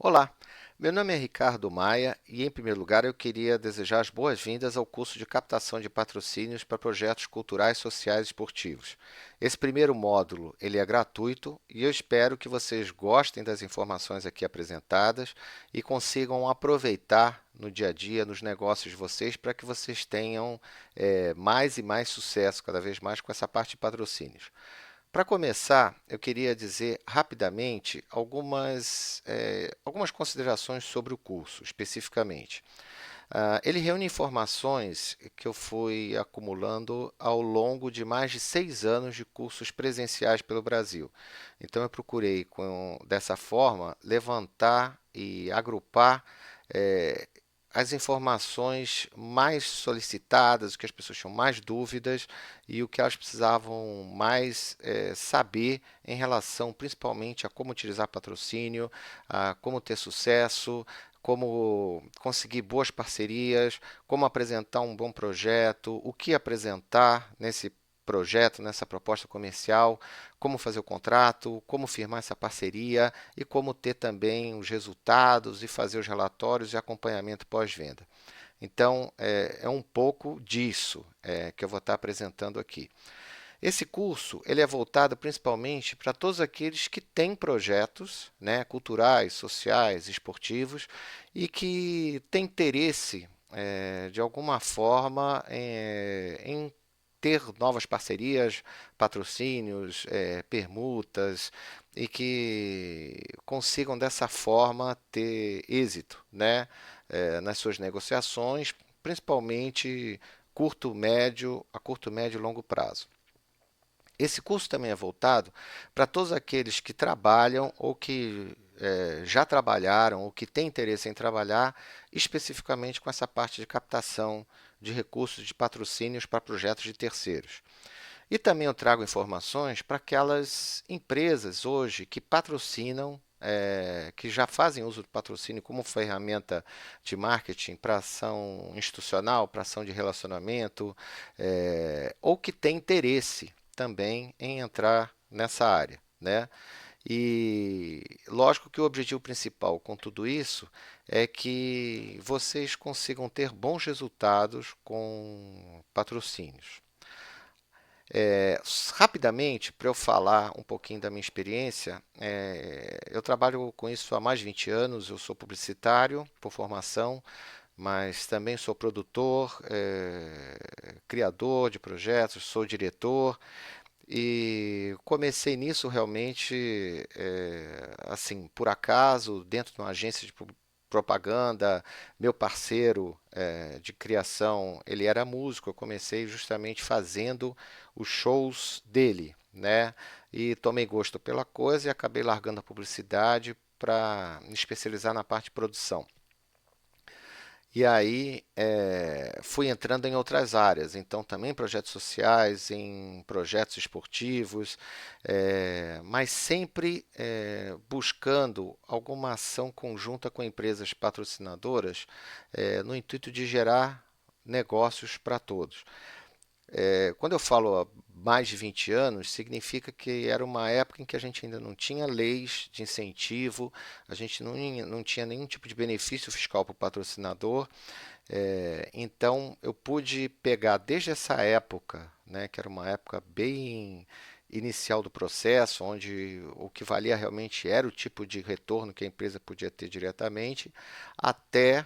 Olá, meu nome é Ricardo Maia e, em primeiro lugar, eu queria desejar as boas-vindas ao curso de captação de patrocínios para projetos culturais, sociais e esportivos. Esse primeiro módulo ele é gratuito e eu espero que vocês gostem das informações aqui apresentadas e consigam aproveitar no dia a dia, nos negócios de vocês, para que vocês tenham mais e mais sucesso cada vez mais com essa parte de patrocínios. Para começar, eu queria dizer rapidamente algumas considerações sobre o curso, especificamente. Ele reúne informações que eu fui acumulando ao longo de mais de 6 anos de cursos presenciais pelo Brasil. Então, eu procurei, dessa forma, levantar e agrupar eh, as informações mais solicitadas, o que as pessoas tinham mais dúvidas e o que elas precisavam mais saber em relação principalmente a como utilizar patrocínio, a como ter sucesso, como conseguir boas parcerias, como apresentar um bom projeto, o que apresentar nesse projeto, nessa proposta comercial, como fazer o contrato, como firmar essa parceria e como ter também os resultados e fazer os relatórios e acompanhamento pós-venda. Então, é um pouco disso que eu vou estar apresentando aqui. Esse curso ele é voltado principalmente para todos aqueles que têm projetos, né, culturais, sociais, esportivos e que têm interesse, de alguma forma, em ter novas parcerias, patrocínios, permutas e que consigam dessa forma ter êxito, né, nas suas negociações, principalmente curto, médio e longo prazo. Esse curso também é voltado para todos aqueles que trabalham ou que já trabalharam ou que têm interesse em trabalhar especificamente com essa parte de captação de recursos de patrocínios para projetos de terceiros. E também eu trago informações para aquelas empresas hoje que patrocinam, que já fazem uso do patrocínio como ferramenta de marketing para ação institucional, para ação de relacionamento, ou que têm interesse também em entrar nessa área, né? E lógico que o objetivo principal com tudo isso é que vocês consigam ter bons resultados com patrocínios. Rapidamente, para eu falar um pouquinho da minha experiência, eu trabalho com isso há mais de 20 anos. Eu sou publicitário por formação, mas também sou produtor, criador de projetos, sou diretor e comecei nisso realmente, assim, por acaso, dentro de uma agência de propaganda. Meu parceiro, de criação, ele era músico. Eu comecei justamente fazendo os shows dele, né? E tomei gosto pela coisa e acabei largando a publicidade para me especializar na parte de produção. E aí fui entrando em outras áreas, então também projetos sociais, em projetos esportivos, mas sempre buscando alguma ação conjunta com empresas patrocinadoras, no intuito de gerar negócios para todos. Quando eu falo há mais de 20 anos, significa que era uma época em que a gente ainda não tinha leis de incentivo, a gente não tinha nenhum tipo de benefício fiscal para o patrocinador. Então, eu pude pegar desde essa época, né, que era uma época bem inicial do processo, onde o que valia realmente era o tipo de retorno que a empresa podia ter diretamente, até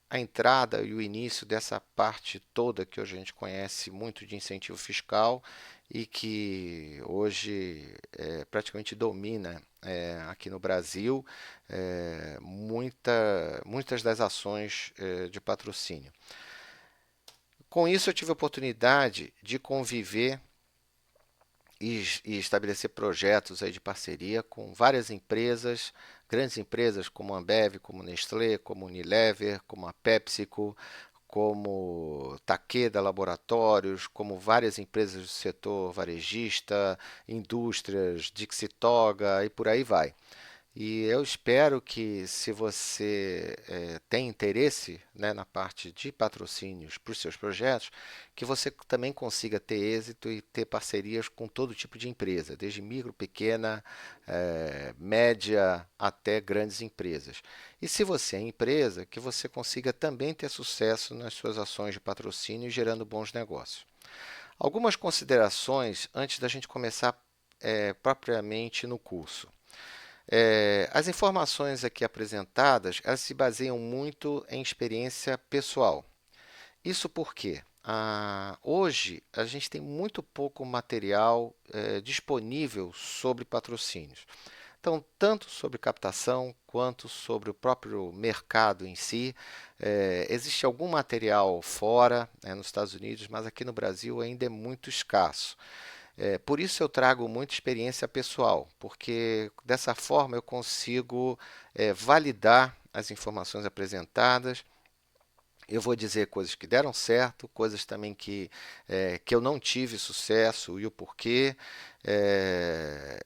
a entrada e o início dessa parte toda que hoje a gente conhece muito de incentivo fiscal e que hoje praticamente domina aqui no Brasil muitas das ações de patrocínio. Com isso, eu tive a oportunidade de conviver e estabelecer projetos aí de parceria com várias empresas, grandes empresas como a Ambev, como a Nestlé, como a Unilever, como a PepsiCo, como Takeda Laboratórios, como várias empresas do setor varejista, indústrias, Dixie Toga e por aí vai. E eu espero que, se você tem interesse, né, na parte de patrocínios para os seus projetos, que você também consiga ter êxito e ter parcerias com todo tipo de empresa, desde micro, pequena, média até grandes empresas. E se você é empresa, que você consiga também ter sucesso nas suas ações de patrocínio, gerando bons negócios. Algumas considerações antes da gente começar propriamente no curso. As informações aqui apresentadas, elas se baseiam muito em experiência pessoal. Isso porque hoje a gente tem muito pouco material disponível sobre patrocínios. Então, tanto sobre captação quanto sobre o próprio mercado em si, existe algum material fora, né, nos Estados Unidos, mas aqui no Brasil ainda é muito escasso. Por isso eu trago muita experiência pessoal, porque dessa forma eu consigo validar as informações apresentadas. Eu vou dizer coisas que deram certo, coisas também que eu não tive sucesso e o porquê,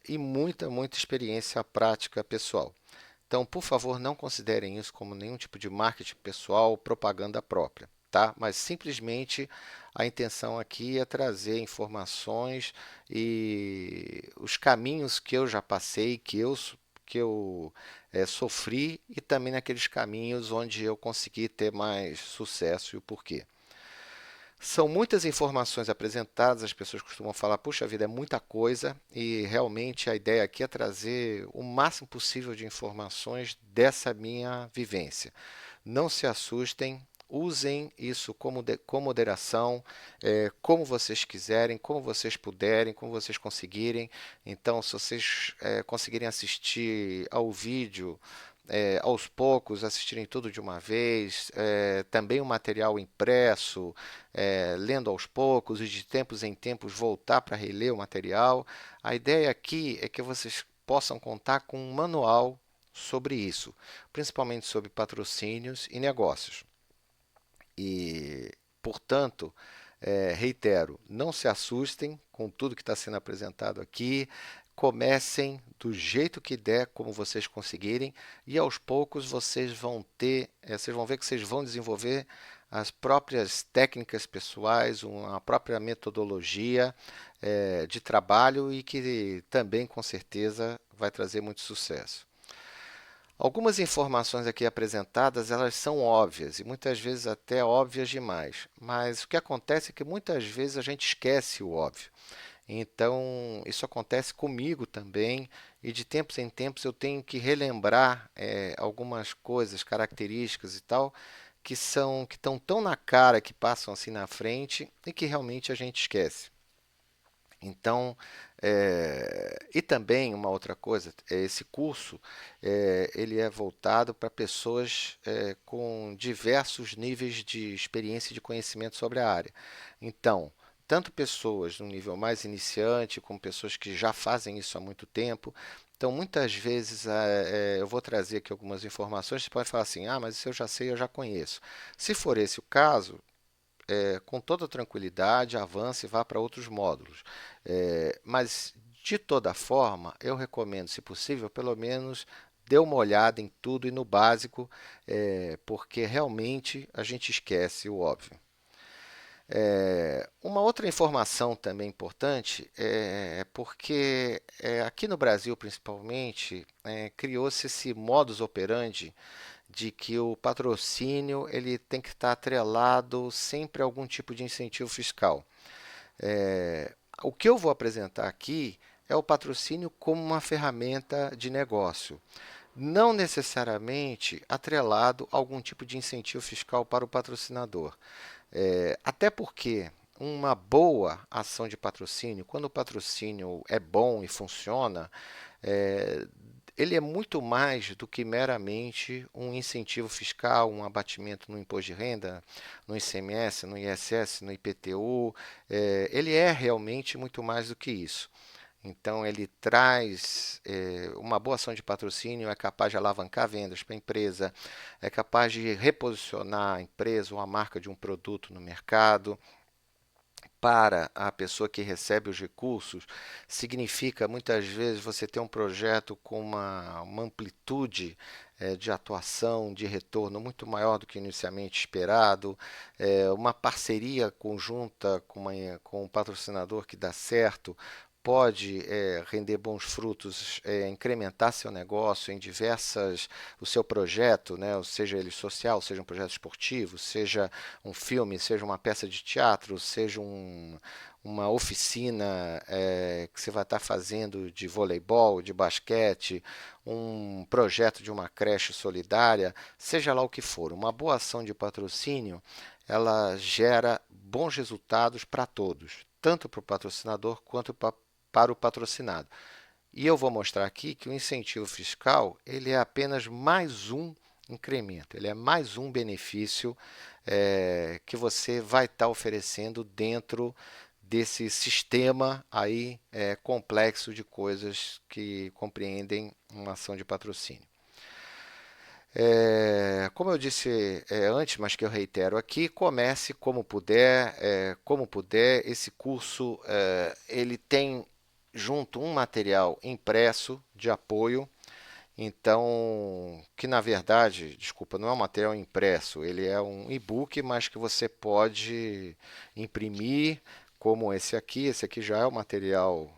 e muita experiência prática pessoal. Então, por favor, não considerem isso como nenhum tipo de marketing pessoal ou propaganda própria, tá? Mas simplesmente a intenção aqui é trazer informações e os caminhos que eu já passei, que eu sofri, e também naqueles caminhos onde eu consegui ter mais sucesso e o porquê. São muitas informações apresentadas, as pessoas costumam falar, puxa vida, é muita coisa, e realmente a ideia aqui é trazer o máximo possível de informações dessa minha vivência. Não se assustem, usem isso com moderação, como vocês quiserem, como vocês puderem, como vocês conseguirem. Então, se vocês conseguirem assistir ao vídeo, aos poucos, assistirem tudo de uma vez, também o material impresso, lendo aos poucos e de tempos em tempos voltar para reler o material. A ideia aqui é que vocês possam contar com um manual sobre isso, principalmente sobre patrocínios e negócios. E, portanto, reitero, não se assustem com tudo que está sendo apresentado aqui. Comecem do jeito que der, como vocês conseguirem, e aos poucos vocês vão ver que vocês vão desenvolver as próprias técnicas pessoais, uma própria metodologia de trabalho, e que também, com certeza, vai trazer muito sucesso. Algumas informações aqui apresentadas, elas são óbvias e muitas vezes até óbvias demais, mas o que acontece é que muitas vezes a gente esquece o óbvio. Então, isso acontece comigo também, e de tempos em tempos eu tenho que relembrar algumas coisas, características e tal, que estão tão na cara, que passam assim na frente e que realmente a gente esquece. Então, e também uma outra coisa, esse curso ele é voltado para pessoas com diversos níveis de experiência e de conhecimento sobre a área. Então, tanto pessoas no nível mais iniciante, como pessoas que já fazem isso há muito tempo. Então, muitas vezes eu vou trazer aqui algumas informações, você pode falar assim, ah, mas isso eu já sei, eu já conheço. Se for esse o caso, com toda tranquilidade, avance e vá para outros módulos. Mas, de toda forma, eu recomendo, se possível, pelo menos dê uma olhada em tudo e no básico, porque realmente a gente esquece o óbvio. Uma outra informação também importante é porque aqui no Brasil, principalmente, criou-se esse modus operandi de que o patrocínio ele tem que estar atrelado sempre a algum tipo de incentivo fiscal. O que eu vou apresentar aqui é o patrocínio como uma ferramenta de negócio, não necessariamente atrelado a algum tipo de incentivo fiscal para o patrocinador. Até porque uma boa ação de patrocínio, quando o patrocínio é bom e funciona, é, ele é muito mais do que meramente um incentivo fiscal, um abatimento no imposto de renda, no ICMS, no ISS, no IPTU. Ele é realmente muito mais do que isso. Então, ele traz uma boa ação de patrocínio, é capaz de alavancar vendas para a empresa, é capaz de reposicionar a empresa ou a marca de um produto no mercado, para a pessoa que recebe os recursos, significa muitas vezes você ter um projeto com uma amplitude de atuação, de retorno muito maior do que inicialmente esperado, uma parceria conjunta com um patrocinador que dá certo. Pode render bons frutos, incrementar seu negócio em diversas, o seu projeto, né, seja ele social, seja um projeto esportivo, seja um filme, seja uma peça de teatro, seja uma oficina que você vai estar fazendo de voleibol, de basquete, um projeto de uma creche solidária, seja lá o que for, uma boa ação de patrocínio, ela gera bons resultados para todos, tanto para o patrocinador quanto para o patrocinado. E eu vou mostrar aqui que o incentivo fiscal ele é apenas mais um incremento, ele é mais um benefício que você vai estar oferecendo dentro desse sistema aí complexo de coisas que compreendem uma ação de patrocínio. Como eu disse antes, mas que eu reitero aqui, comece como puder. Esse curso ele tem junto um material impresso de apoio, então, que na verdade, desculpa, não é um material impresso, ele é um e-book, mas que você pode imprimir, como esse aqui. Esse aqui já é o material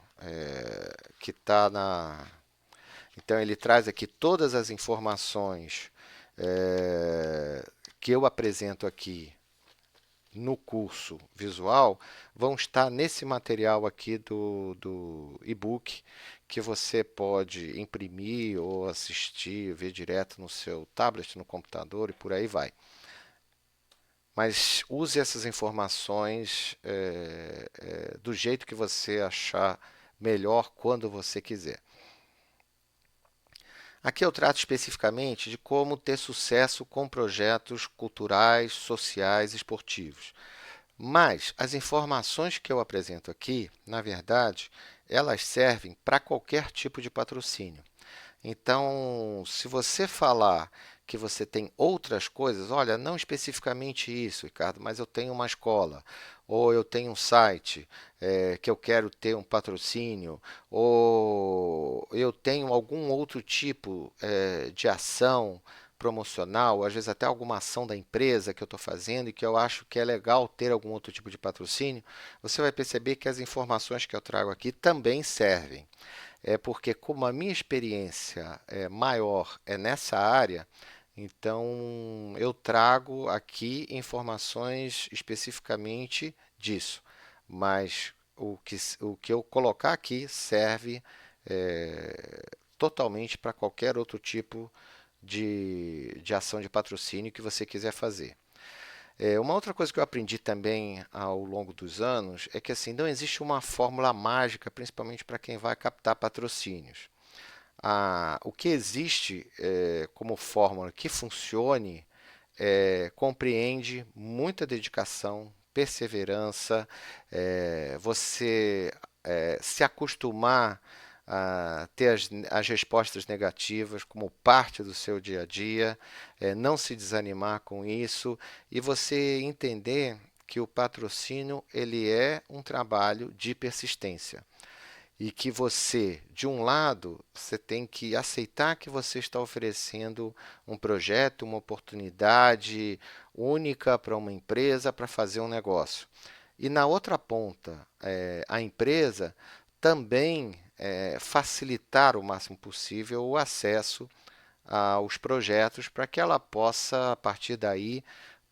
que está na. Então, ele traz aqui todas as informações que eu apresento aqui no curso visual vão estar nesse material aqui do e-book, que você pode imprimir ou assistir, ver direto no seu tablet, no computador e por aí vai. Mas use essas informações do jeito que você achar melhor quando você quiser. Aqui eu trato especificamente de como ter sucesso com projetos culturais, sociais e esportivos. Mas as informações que eu apresento aqui, na verdade, elas servem para qualquer tipo de patrocínio. Então, se você falar que você tem outras coisas, olha, não especificamente isso, Ricardo, mas eu tenho uma escola, ou eu tenho um site que eu quero ter um patrocínio, ou eu tenho algum outro tipo de ação promocional, às vezes até alguma ação da empresa que eu estou fazendo e que eu acho que é legal ter algum outro tipo de patrocínio, você vai perceber que as informações que eu trago aqui também servem. É porque, como a minha experiência maior é nessa área, então eu trago aqui informações especificamente disso. Mas o que eu colocar aqui serve totalmente para qualquer outro tipo de ação de patrocínio que você quiser fazer. Uma outra coisa que eu aprendi também ao longo dos anos é que assim não existe uma fórmula mágica, principalmente para quem vai captar patrocínios. O que existe como fórmula que funcione compreende muita dedicação, perseverança, você se acostumar a ter as respostas negativas como parte do seu dia a dia, não se desanimar com isso e você entender que o patrocínio ele é um trabalho de persistência e que você, de um lado, você tem que aceitar que você está oferecendo um projeto, uma oportunidade única para uma empresa para fazer um negócio. E na outra ponta, a empresa também facilitar o máximo possível o acesso aos projetos para que ela possa, a partir daí,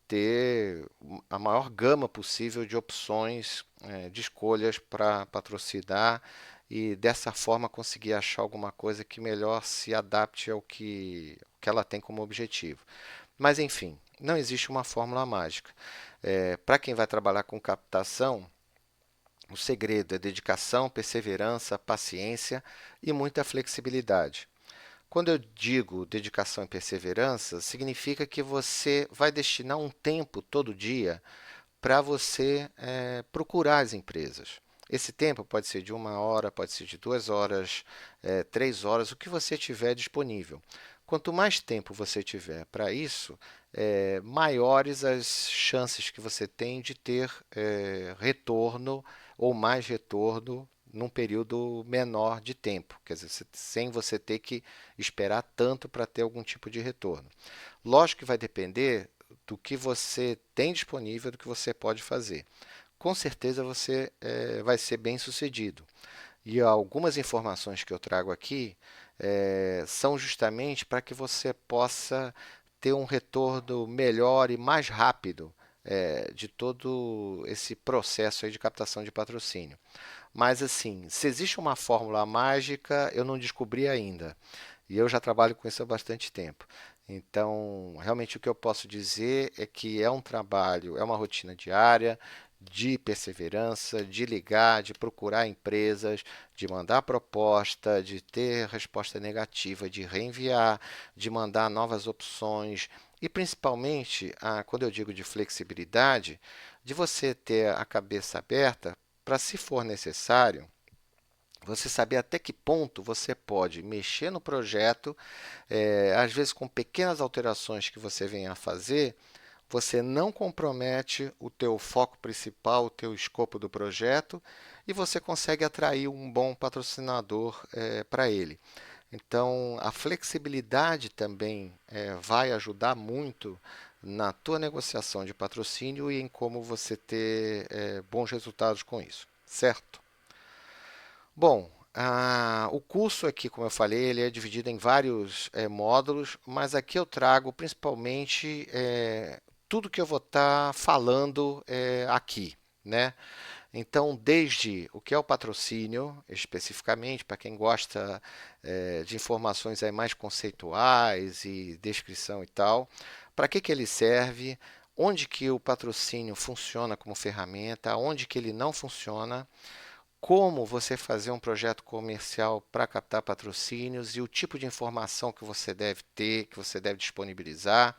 ter a maior gama possível de opções, de escolhas para patrocinar e dessa forma conseguir achar alguma coisa que melhor se adapte ao que ela tem como objetivo. Mas enfim, não existe uma fórmula mágica. Para quem vai trabalhar com captação, o segredo é dedicação, perseverança, paciência e muita flexibilidade. Quando eu digo dedicação e perseverança, significa que você vai destinar um tempo todo dia para você procurar as empresas. Esse tempo pode ser de 1 hora, pode ser de 2 horas, 3 horas, o que você tiver disponível. Quanto mais tempo você tiver para isso, maiores as chances que você tem de ter retorno ou mais retorno num período menor de tempo, quer dizer, sem você ter que esperar tanto para ter algum tipo de retorno. Lógico que vai depender do que você tem disponível, do que você pode fazer. Com certeza você vai ser bem sucedido. E algumas informações que eu trago aqui são justamente para que você possa ter um retorno melhor e mais rápido de todo esse processo aí de captação de patrocínio. Mas assim, se existe uma fórmula mágica, eu não descobri ainda. E eu já trabalho com isso há bastante tempo. Então, realmente o que eu posso dizer é que é um trabalho, é uma rotina diária de perseverança, de ligar, de procurar empresas, de mandar proposta, de ter resposta negativa, de reenviar, de mandar novas opções e principalmente, quando eu digo de flexibilidade, de você ter a cabeça aberta para, se for necessário, você saber até que ponto você pode mexer no projeto, às vezes com pequenas alterações que você venha a fazer, você não compromete o teu foco principal, o teu escopo do projeto, e você consegue atrair um bom patrocinador para ele. Então, a flexibilidade também vai ajudar muito na tua negociação de patrocínio e em como você ter bons resultados com isso, certo? Bom, o curso aqui, como eu falei, ele é dividido em vários módulos, mas aqui eu trago principalmente tudo que eu vou estar falando aqui, né? Então, desde o que é o patrocínio, especificamente, para quem gosta de informações aí mais conceituais e descrição e tal, para que ele serve, onde que o patrocínio funciona como ferramenta, onde que ele não funciona, como você fazer um projeto comercial para captar patrocínios e o tipo de informação que você deve ter, que você deve disponibilizar,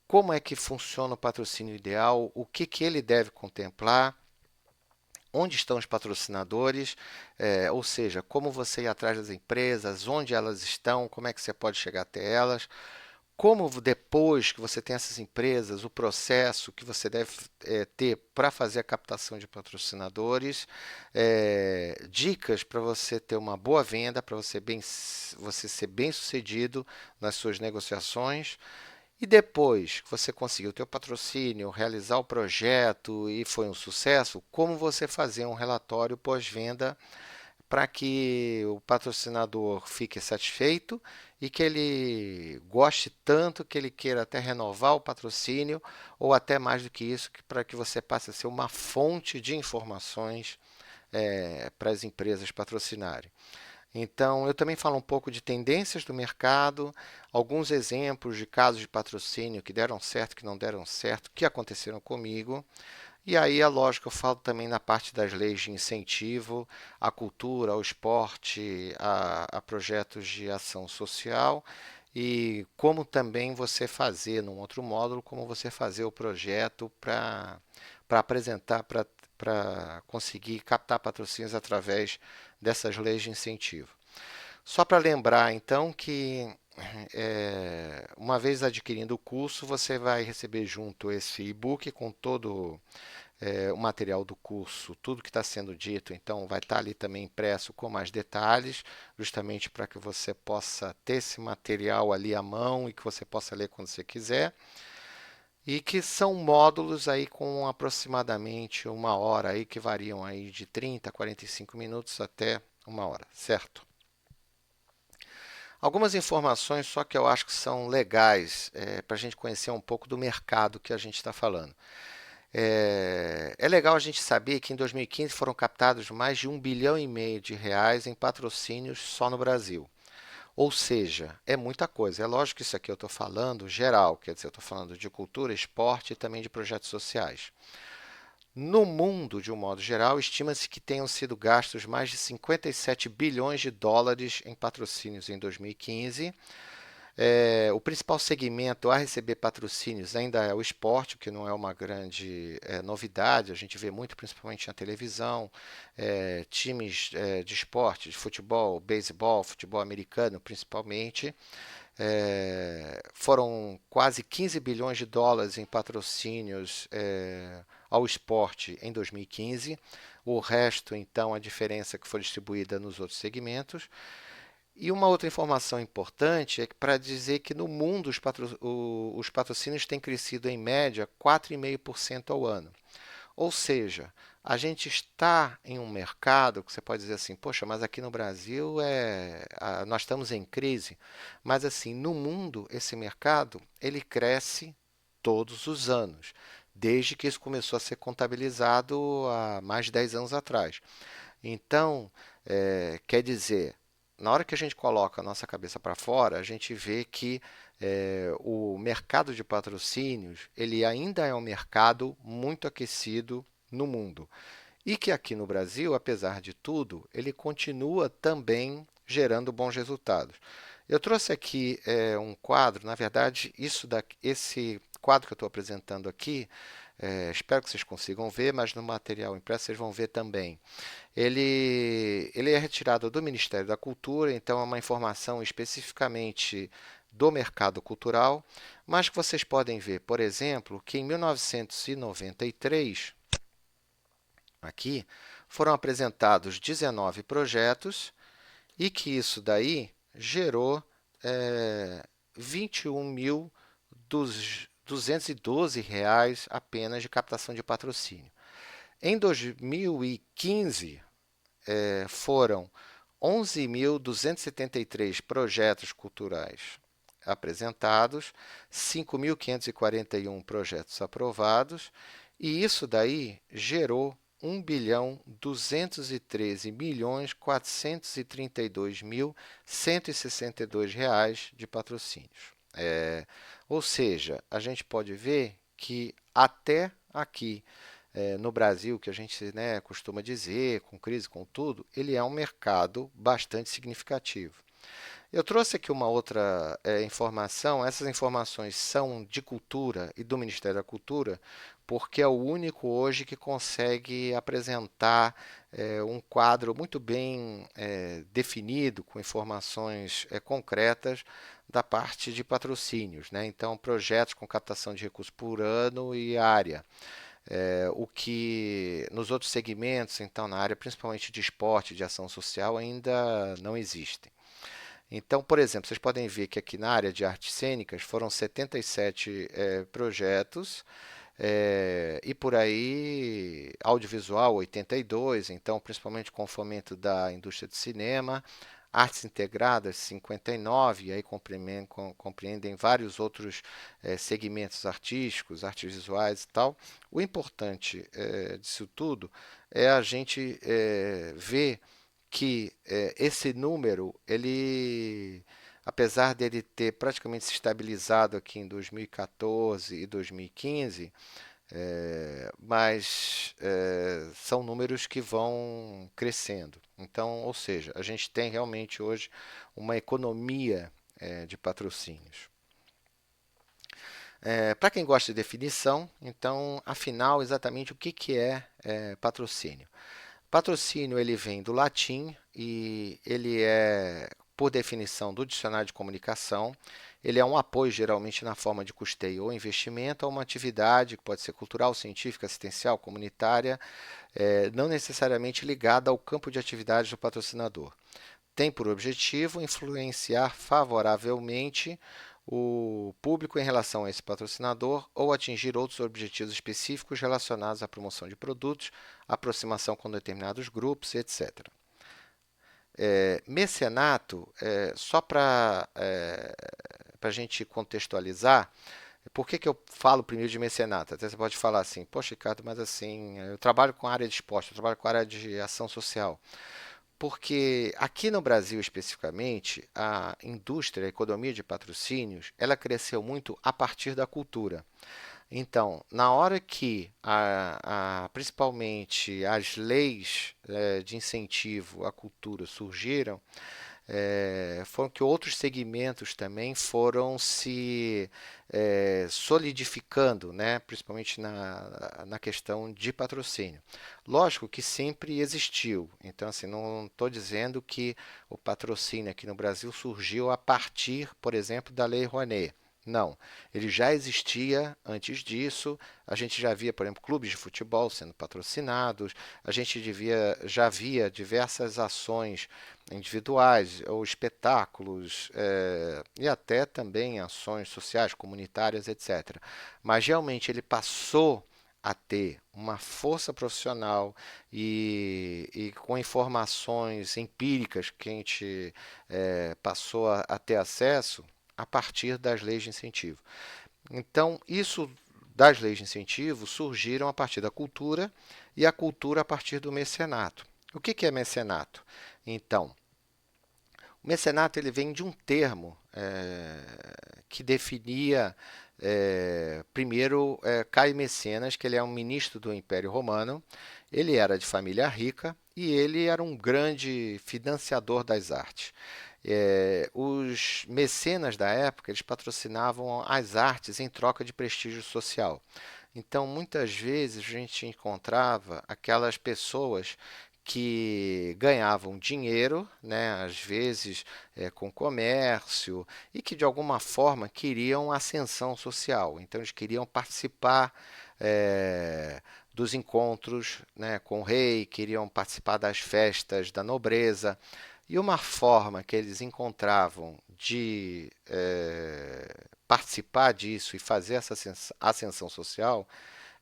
como é que funciona o patrocínio ideal, o que que ele deve contemplar, onde estão os patrocinadores, ou seja, como você ir atrás das empresas, onde elas estão, como é que você pode chegar até elas, como depois que você tem essas empresas, o processo que você deve ter para fazer a captação de patrocinadores, dicas para você ter uma boa venda, para você ser bem sucedido nas suas negociações. E depois que você conseguiu o teu patrocínio, realizar o projeto e foi um sucesso, como você fazer um relatório pós-venda para que o patrocinador fique satisfeito e que ele goste tanto que ele queira até renovar o patrocínio ou até mais do que isso, para que você passe a ser uma fonte de informações para as empresas patrocinarem. Então, eu também falo um pouco de tendências do mercado, alguns exemplos de casos de patrocínio que deram certo, que não deram certo, que aconteceram comigo. E aí, é lógico, eu falo também na parte das leis de incentivo à cultura, ao esporte, a projetos de ação social e como também você fazer, num outro módulo, como você fazer o projeto para apresentar, para conseguir captar patrocínios através dessas leis de incentivo. Só para lembrar, então, que uma vez adquirindo o curso, você vai receber junto esse e-book com todo o material do curso, tudo que está sendo dito, então vai estar ali também impresso com mais detalhes, justamente para que você possa ter esse material ali à mão e que você possa ler quando você quiser. E que são módulos aí com aproximadamente uma hora aí, que variam aí de 30 a 45 minutos até uma hora, certo? Algumas informações só que eu acho que são legais para a gente conhecer um pouco do mercado que a gente está falando. É legal a gente saber que em 2015 foram captados mais de 1,5 bilhão de reais em patrocínios só no Brasil. Ou seja, é muita coisa. É lógico que isso aqui eu estou falando geral, quer dizer, eu estou falando de cultura, esporte e também de projetos sociais. No mundo, de um modo geral, estima-se que tenham sido gastos mais de 57 bilhões de dólares em patrocínios em 2015. O principal segmento a receber patrocínios ainda é o esporte, o que não é uma grande novidade. A gente vê muito, principalmente na televisão, times de esporte, de futebol, beisebol, futebol americano, principalmente, Foram quase 15 bilhões de dólares em patrocínios ao esporte em 2015. O resto, então, a diferença que foi distribuída nos outros segmentos. E uma outra informação importante é que para dizer que no mundo os patrocínios têm crescido em média 4,5% ao ano. Ou seja, a gente está em um mercado que você pode dizer assim, poxa, mas aqui no Brasil nós estamos em crise. Mas assim, no mundo, esse mercado ele cresce todos os anos, desde que isso começou a ser contabilizado há mais de 10 anos atrás. Então, quer dizer, na hora que a gente coloca a nossa cabeça para fora, a gente vê que o mercado de patrocínios ele ainda é um mercado muito aquecido no mundo. E que aqui no Brasil, apesar de tudo, ele continua também gerando bons resultados. Eu trouxe aqui um quadro, na verdade, esse quadro que eu estou apresentando aqui, espero que vocês consigam ver, mas no material impresso vocês vão ver também. Ele é retirado do Ministério da Cultura, então é uma informação especificamente do mercado cultural, mas que vocês podem ver, por exemplo, que em 1993, aqui, foram apresentados 19 projetos e que isso daí gerou 21.212 reais apenas de captação de patrocínio. Em 2015, foram 11.273 projetos culturais apresentados, 5.541 projetos aprovados, e isso daí gerou 1.213.432.162 reais de patrocínios. Ou seja, a gente pode ver que até aqui no Brasil, que a gente, né, costuma dizer, com crise, com tudo, ele é um mercado bastante significativo. Eu trouxe aqui uma outra informação. Essas informações são de cultura e do Ministério da Cultura, porque é o único hoje que consegue apresentar um quadro muito bem definido, com informações concretas da parte de patrocínios, né? Então, projetos com captação de recursos por ano e área. O que nos outros segmentos, então, na área principalmente de esporte, de ação social, ainda não existem. Então, por exemplo, vocês podem ver que aqui na área de artes cênicas foram 77 projetos, e por aí audiovisual 82, então principalmente com o fomento da indústria de cinema, artes integradas 59, e aí compreendem vários outros segmentos artísticos, artes visuais e tal. O importante disso tudo é a gente ver que esse número, ele, apesar dele ter praticamente se estabilizado aqui em 2014 e 2015, mas são números que vão crescendo. Então, ou seja, a gente tem realmente hoje uma economia de patrocínios. Para quem gosta de definição, então, afinal, exatamente o que, que é patrocínio? Patrocínio ele vem do latim e ele é, por definição, do dicionário de comunicação. Ele é um apoio, geralmente na forma de custeio ou investimento, a uma atividade que pode ser cultural, científica, assistencial, comunitária, não necessariamente ligada ao campo de atividade do patrocinador. Tem por objetivo influenciar favoravelmente o público em relação a esse patrocinador ou atingir outros objetivos específicos relacionados à promoção de produtos, aproximação com determinados grupos, etc. Mecenato, só para a gente contextualizar, por que, que eu falo primeiro de mecenato? Até você pode falar assim, poxa, Ricardo, mas assim, eu trabalho com a área de esporte, eu trabalho com a área de ação social. Porque aqui no Brasil especificamente, a indústria, a economia de patrocínios, ela cresceu muito a partir da cultura. Então, na hora que principalmente as leis de incentivo à cultura surgiram, foram que outros segmentos também foram se solidificando, né? Principalmente na questão de patrocínio. Lógico que sempre existiu, então assim, não estou dizendo que o patrocínio aqui no Brasil surgiu a partir, por exemplo, da Lei Rouanet. Não, ele já existia antes disso. A gente já via, por exemplo, clubes de futebol sendo patrocinados. A gente já via diversas ações individuais ou espetáculos e até também ações sociais, comunitárias, etc. Mas realmente ele passou a ter uma força profissional e com informações empíricas que a gente passou a ter acesso a partir das leis de incentivo. Então, isso das leis de incentivo surgiram a partir da cultura e a cultura a partir do mecenato. O que é mecenato? Então, o mecenato ele vem de um termo que definia primeiro Caio Mecenas, que ele é um ministro do Império Romano. Ele era de família rica e ele era um grande financiador das artes. Os mecenas da época eles patrocinavam as artes em troca de prestígio social. Então, muitas vezes a gente encontrava aquelas pessoas que ganhavam dinheiro, né, às vezes com comércio, e que de alguma forma queriam ascensão social. Então, eles queriam participar dos encontros, né, com o rei, queriam participar das festas da nobreza. E uma forma que eles encontravam de participar disso e fazer essa ascensão social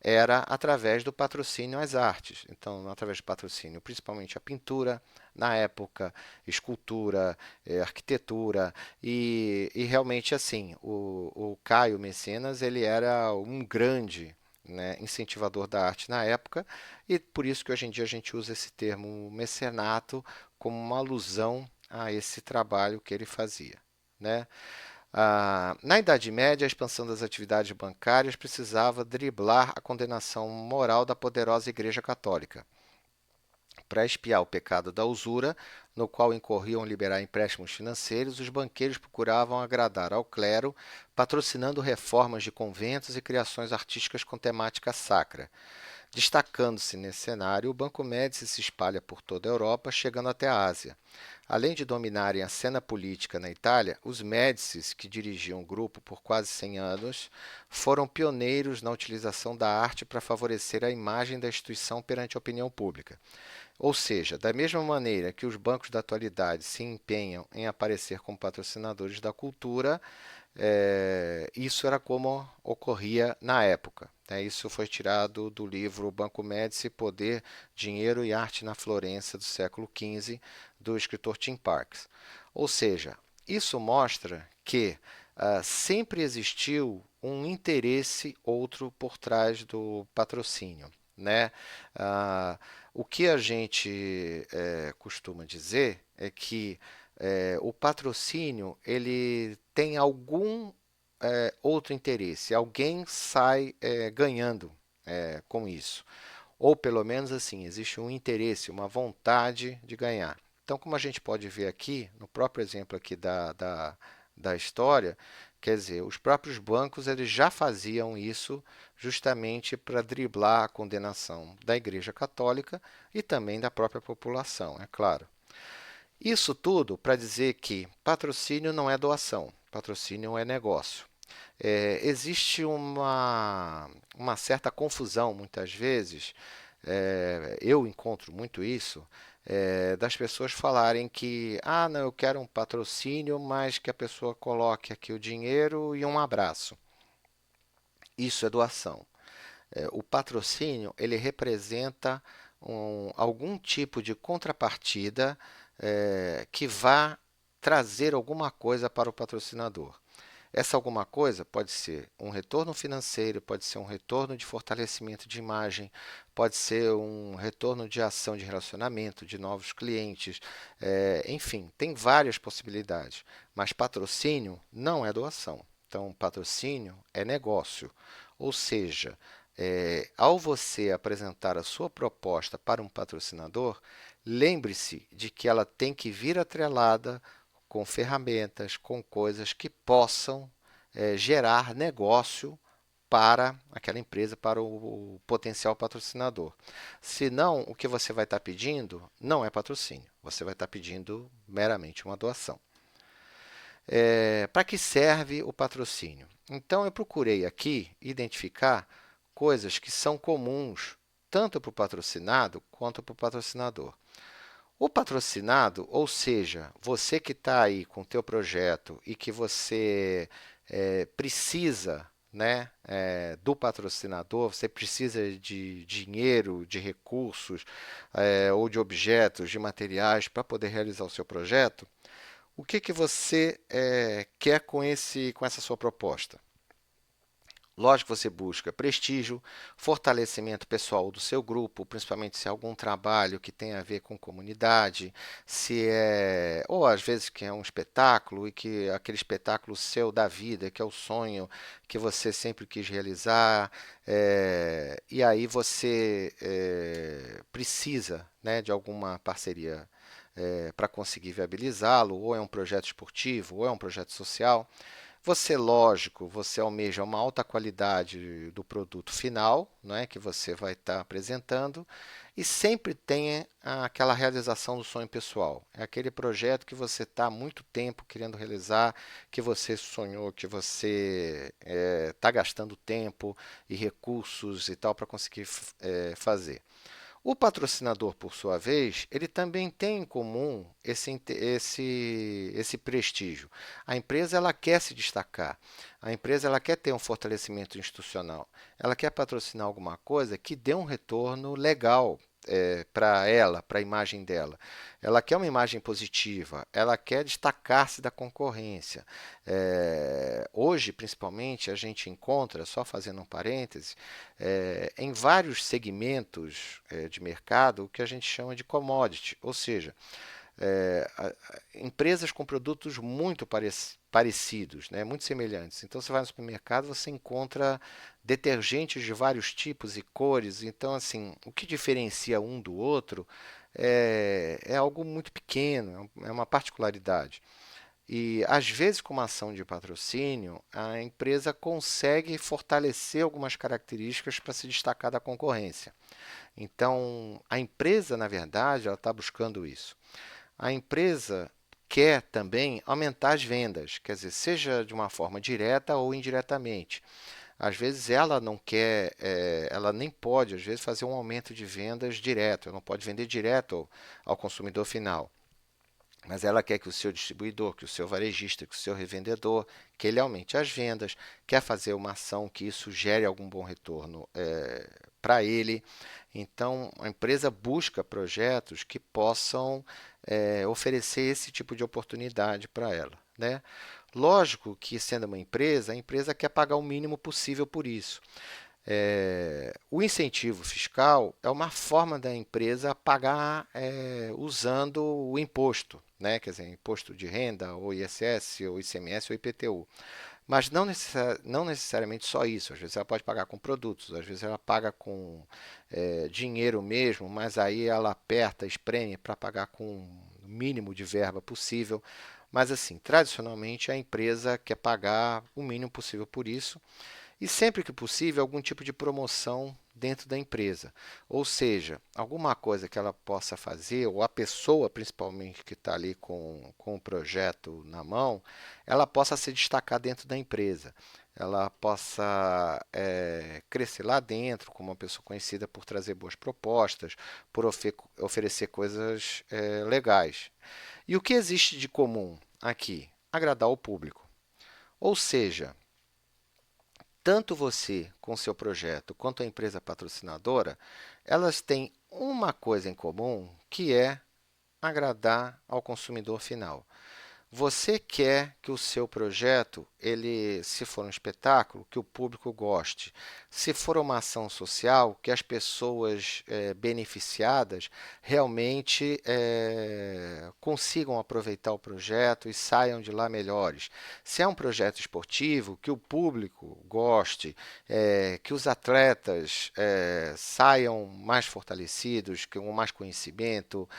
era através do patrocínio às artes. Então, através do patrocínio, principalmente a pintura, na época, escultura, arquitetura, e realmente assim, o Caio Mecenas ele era um grande, né, incentivador da arte na época, e por isso que hoje em dia a gente usa esse termo mecenato como uma alusão a esse trabalho que ele fazia, né? Na Idade Média, a expansão das atividades bancárias precisava driblar a condenação moral da poderosa Igreja Católica. Para expiar o pecado da usura, no qual incorriam liberar empréstimos financeiros, os banqueiros procuravam agradar ao clero, patrocinando reformas de conventos e criações artísticas com temática sacra. Destacando-se nesse cenário, o Banco Médici se espalha por toda a Europa, chegando até a Ásia. Além de dominarem a cena política na Itália, os Médicis, que dirigiam o grupo por quase 100 anos, foram pioneiros na utilização da arte para favorecer a imagem da instituição perante a opinião pública. Ou seja, da mesma maneira que os bancos da atualidade se empenham em aparecer como patrocinadores da cultura, isso era como ocorria na época. Né? Isso foi tirado do livro Banco Médici, Poder, Dinheiro e Arte na Florença, do século XV, do escritor Tim Parks. Ou seja, isso mostra que sempre existiu um interesse outro por trás do patrocínio. Né? Ah, o que a gente costuma dizer é que o patrocínio ele tem algum outro interesse, alguém sai ganhando com isso. Ou pelo menos assim, existe um interesse, uma vontade de ganhar. Então, como a gente pode ver aqui, no próprio exemplo aqui da história, quer dizer, os próprios bancos eles já faziam isso justamente para driblar a condenação da Igreja Católica e também da própria população, é claro. Isso tudo para dizer que patrocínio não é doação, patrocínio é negócio. Existe uma certa confusão, muitas vezes, eu encontro muito isso, das pessoas falarem que, não, eu quero um patrocínio, mas que a pessoa coloque aqui o dinheiro e um abraço. Isso é doação. O patrocínio, ele representa algum tipo de contrapartida que vá trazer alguma coisa para o patrocinador. Essa alguma coisa pode ser um retorno financeiro, pode ser um retorno de fortalecimento de imagem, pode ser um retorno de ação de relacionamento, de novos clientes, enfim, tem várias possibilidades. Mas patrocínio não é doação. Então, patrocínio é negócio. Ou seja, Ao você apresentar a sua proposta para um patrocinador, lembre-se de que ela tem que vir atrelada com ferramentas, com coisas que possam gerar negócio para aquela empresa, para o potencial patrocinador. Senão, o que você vai estar pedindo não é patrocínio, você vai estar pedindo meramente uma doação. Para que serve o patrocínio? Então, eu procurei aqui identificar coisas que são comuns tanto para o patrocinado quanto para o patrocinador. O patrocinado, ou seja, você que está aí com o teu projeto e que você precisa, né, do patrocinador, você precisa de dinheiro, de recursos ou de objetos, de materiais para poder realizar o seu projeto, o que, que você quer com essa sua proposta? Lógico que você busca prestígio, fortalecimento pessoal do seu grupo, principalmente se é algum trabalho que tem a ver com comunidade, se é, ou às vezes que é um espetáculo e que aquele espetáculo seu da vida, que é o sonho que você sempre quis realizar, e aí você precisa, né, de alguma parceria para conseguir viabilizá-lo, ou é um projeto esportivo, ou é um projeto social. Você, lógico, você almeja uma alta qualidade do produto final, né, que você vai estar apresentando, e sempre tenha aquela realização do sonho pessoal. É aquele projeto que você está há muito tempo querendo realizar, que você sonhou, que você está gastando tempo e recursos e tal para conseguir fazer. O patrocinador, por sua vez, ele também tem em comum esse prestígio. A empresa ela quer se destacar, a empresa ela quer ter um fortalecimento institucional, ela quer patrocinar alguma coisa que dê um retorno legal para ela, para a imagem dela. Ela quer uma imagem positiva, ela quer destacar-se da concorrência. Hoje, principalmente, a gente encontra, só fazendo um parêntese, em vários segmentos de mercado o que a gente chama de commodity, ou seja, empresas com produtos muito parecidos, né, muito semelhantes. Então, você vai no supermercado, você encontra detergentes de vários tipos e cores. Então, assim, o que diferencia um do outro é algo muito pequeno, é uma particularidade. E às vezes, com uma ação de patrocínio, a empresa consegue fortalecer algumas características para se destacar da concorrência. Então, a empresa, na verdade, ela está buscando isso. A empresa quer também aumentar as vendas, quer dizer, seja de uma forma direta ou indiretamente. Às vezes ela não quer, ela nem pode, às vezes, fazer um aumento de vendas direto, ela não pode vender direto ao consumidor final. Mas ela quer que o seu distribuidor, que o seu varejista, que o seu revendedor, que ele aumente as vendas, quer fazer uma ação que isso gere algum bom retorno para ele. Então, a empresa busca projetos que possam oferecer esse tipo de oportunidade para ela, né? Lógico que, sendo uma empresa, a empresa quer pagar o mínimo possível por isso. O incentivo fiscal é uma forma da empresa pagar usando o imposto, né? Quer dizer, imposto de renda, ou ISS, ou ICMS, ou IPTU. Mas não necessariamente só isso. Às vezes ela pode pagar com produtos, às vezes ela paga com dinheiro mesmo, mas aí ela aperta, espreme para pagar com o mínimo de verba possível. Mas assim, tradicionalmente a empresa quer pagar o mínimo possível por isso e sempre que possível algum tipo de promoção dentro da empresa. Ou seja, alguma coisa que ela possa fazer, ou a pessoa principalmente que está ali com o projeto na mão, ela possa se destacar dentro da empresa. Ela possa crescer lá dentro como uma pessoa conhecida por trazer boas propostas, por oferecer coisas legais. E o que existe de comum aqui? Agradar o público. Ou seja, tanto você com seu projeto quanto a empresa patrocinadora, elas têm uma coisa em comum que é agradar ao consumidor final. Você quer que o seu projeto, ele, se for um espetáculo, que o público goste. Se for uma ação social, que as pessoas beneficiadas realmente consigam aproveitar o projeto e saiam de lá melhores. Se é um projeto esportivo, que o público goste, que os atletas saiam mais fortalecidos, com mais conhecimento.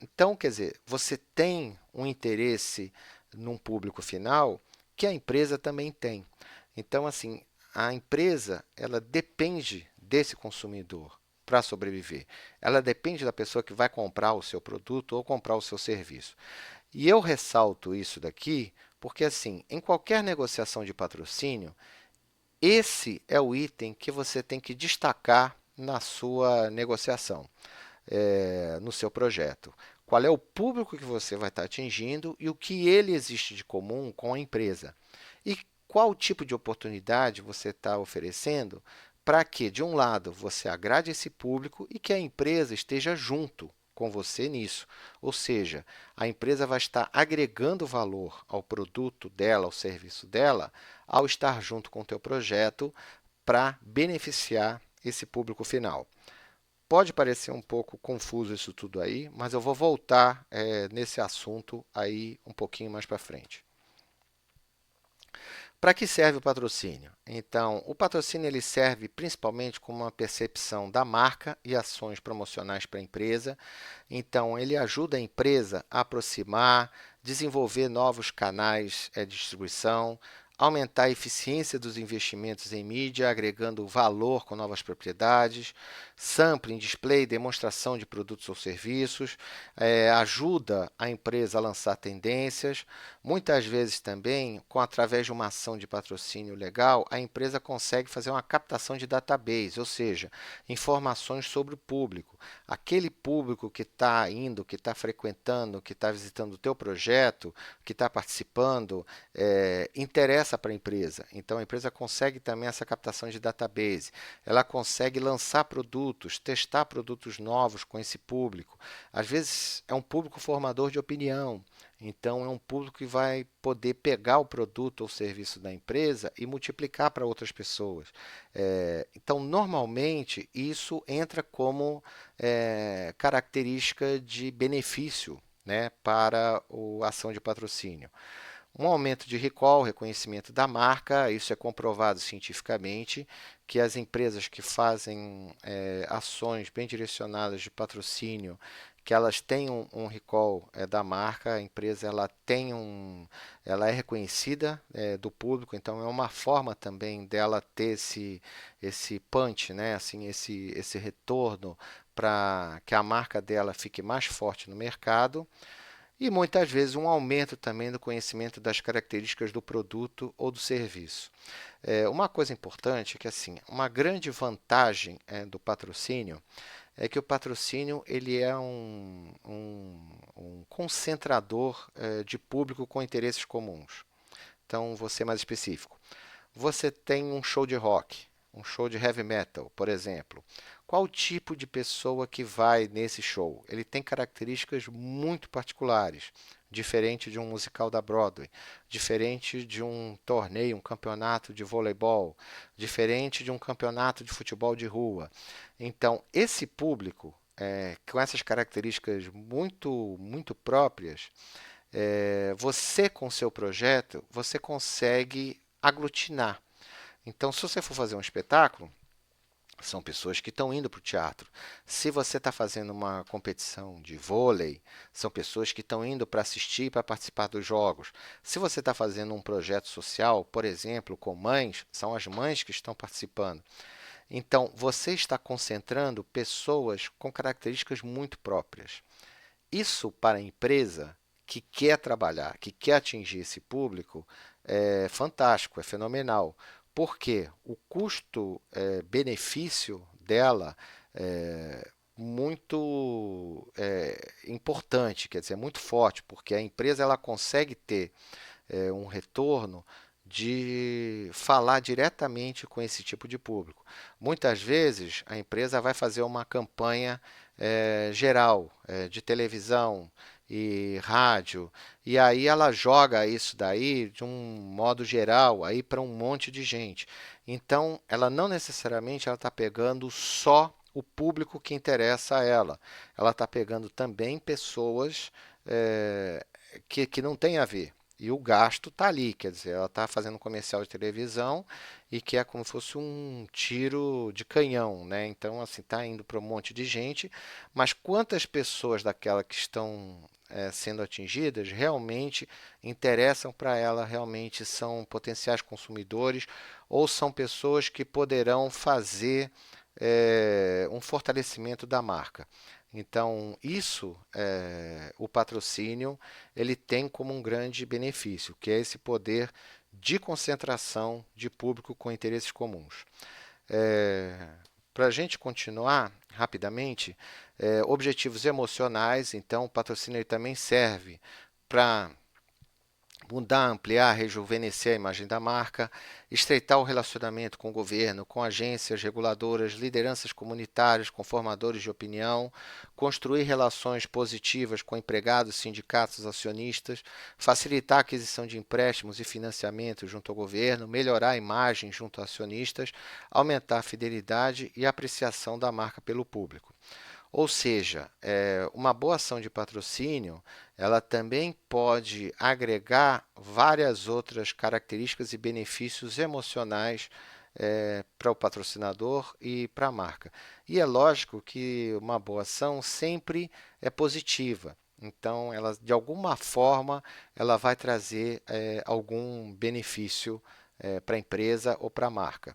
Então, quer dizer, você tem um interesse num público final que a empresa também tem. Então, assim, a empresa, ela depende desse consumidor para sobreviver. Ela depende da pessoa que vai comprar o seu produto ou comprar o seu serviço. E eu ressalto isso daqui porque, assim, em qualquer negociação de patrocínio, esse é o item que você tem que destacar na sua negociação, no seu projeto. Qual é o público que você vai estar atingindo e o que ele existe de comum com a empresa. E qual tipo de oportunidade você está oferecendo para que, de um lado, você agrade esse público e que a empresa esteja junto com você nisso. Ou seja, a empresa vai estar agregando valor ao produto dela, ao serviço dela, ao estar junto com o teu projeto para beneficiar esse público final. Pode parecer um pouco confuso isso tudo aí, mas eu vou voltar nesse assunto aí um pouquinho mais para frente. Para que serve o patrocínio? Então, o patrocínio ele serve principalmente como uma percepção da marca e ações promocionais para a empresa. Então, ele ajuda a empresa a aproximar, desenvolver novos canais de distribuição, aumentar a eficiência dos investimentos em mídia, agregando valor com novas propriedades, sampling, display, demonstração de produtos ou serviços, ajuda a empresa a lançar tendências. Muitas vezes também, através de uma ação de patrocínio legal, a empresa consegue fazer uma captação de database, ou seja, informações sobre o público. Aquele público que está indo, que está frequentando, que está visitando o teu projeto, que está participando, interessa para a empresa. Então, a empresa consegue também essa captação de database. Ela consegue lançar produtos, testar produtos novos com esse público. Às vezes, é um público formador de opinião. Então, é um público que vai poder pegar o produto ou serviço da empresa e multiplicar para outras pessoas. Então, normalmente, isso entra como característica de benefício, né, para a ação de patrocínio. Um aumento de recall, reconhecimento da marca, isso é comprovado cientificamente, que as empresas que fazem ações bem direcionadas de patrocínio, que elas têm um recall da marca, a empresa ela é reconhecida do público, então é uma forma também dela ter esse punch, né? Assim, esse retorno para que a marca dela fique mais forte no mercado. E muitas vezes um aumento também do conhecimento das características do produto ou do serviço. Uma coisa importante é que assim, uma grande vantagem do patrocínio é que o patrocínio ele é um concentrador de público com interesses comuns. Então, vou ser mais específico. Você tem um show de rock, um show de heavy metal, por exemplo. Qual o tipo de pessoa que vai nesse show? Ele tem características muito particulares, diferente de um musical da Broadway, diferente de um torneio, um campeonato de voleibol, diferente de um campeonato de futebol de rua. Então, esse público, com essas características muito próprias, você com o seu projeto, você consegue aglutinar. Então, se você for fazer um espetáculo, são pessoas que estão indo para o teatro. Se você está fazendo uma competição de vôlei, são pessoas que estão indo para assistir e para participar dos jogos. Se você está fazendo um projeto social, por exemplo, com mães, são as mães que estão participando. Então, você está concentrando pessoas com características muito próprias. Isso para a empresa que quer trabalhar, que quer atingir esse público, é fantástico, é fenomenal. Porque o custo-benefício dela é muito importante, quer dizer, é muito forte, porque a empresa ela consegue ter um retorno de falar diretamente com esse tipo de público. Muitas vezes a empresa vai fazer uma campanha geral de televisão e rádio, e aí ela joga isso daí de um modo geral aí para um monte de gente. Então, ela não necessariamente ela está pegando só o público que interessa a ela. Ela está pegando também pessoas eh, que não tem a ver. E o gasto está ali, quer dizer, ela está fazendo um comercial de televisão e que é como se fosse um tiro de canhão, né? Então, assim, está indo para um monte de gente, mas quantas pessoas daquela que estão sendo atingidas realmente interessam para ela, realmente são potenciais consumidores ou são pessoas que poderão fazer um fortalecimento da marca. Então, isso, o patrocínio, ele tem como um grande benefício, que é esse poder de concentração de público com interesses comuns. Para a gente continuar rapidamente, objetivos emocionais, então o patrocínio ele também serve para mudar, ampliar, rejuvenescer a imagem da marca, estreitar o relacionamento com o governo, com agências reguladoras, lideranças comunitárias, com formadores de opinião, construir relações positivas com empregados, sindicatos, acionistas, facilitar a aquisição de empréstimos e financiamentos junto ao governo, melhorar a imagem junto a acionistas, aumentar a fidelidade e a apreciação da marca pelo público. Ou seja, uma boa ação de patrocínio, ela também pode agregar várias outras características e benefícios emocionais para o patrocinador e para a marca. E é lógico que uma boa ação sempre é positiva. Então, ela, de alguma forma, ela vai trazer algum benefício para a empresa ou para a marca.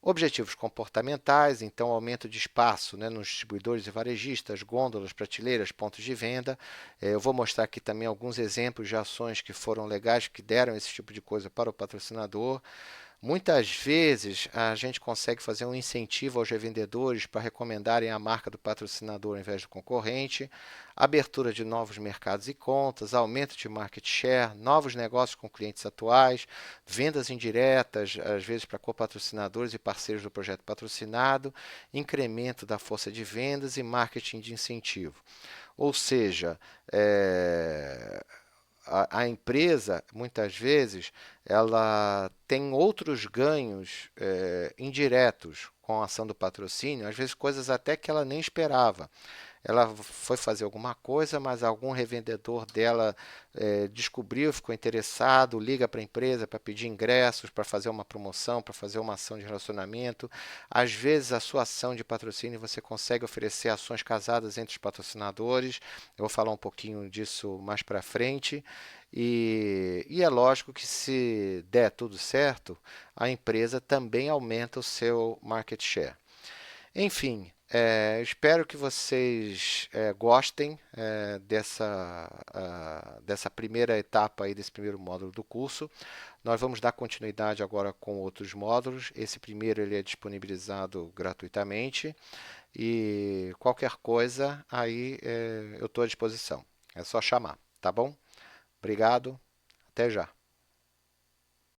Objetivos comportamentais, então aumento de espaço, né, nos distribuidores e varejistas, gôndolas, prateleiras, pontos de venda. Eu vou mostrar aqui também alguns exemplos de ações que foram legais, que deram esse tipo de coisa para o patrocinador. Muitas vezes a gente consegue fazer um incentivo aos revendedores para recomendarem a marca do patrocinador ao invés do concorrente, abertura de novos mercados e contas, aumento de market share, novos negócios com clientes atuais, vendas indiretas, às vezes para copatrocinadores e parceiros do projeto patrocinado, incremento da força de vendas e marketing de incentivo. Ou seja, a empresa, muitas vezes, ela tem outros ganhos indiretos com a ação do patrocínio, às vezes coisas até que ela nem esperava. Ela foi fazer alguma coisa, mas algum revendedor dela descobriu, ficou interessado, liga para a empresa para pedir ingressos, para fazer uma promoção, para fazer uma ação de relacionamento. Às vezes, a sua ação de patrocínio você consegue oferecer ações casadas entre os patrocinadores. Eu vou falar um pouquinho disso mais para frente. E é lógico que se der tudo certo, a empresa também aumenta o seu market share. Enfim, espero que vocês gostem dessa primeira etapa aí, desse primeiro módulo do curso. Nós vamos dar continuidade agora com outros módulos. Esse primeiro ele é disponibilizado gratuitamente e qualquer coisa aí eu estou à disposição. É só chamar, tá bom? Obrigado, até já.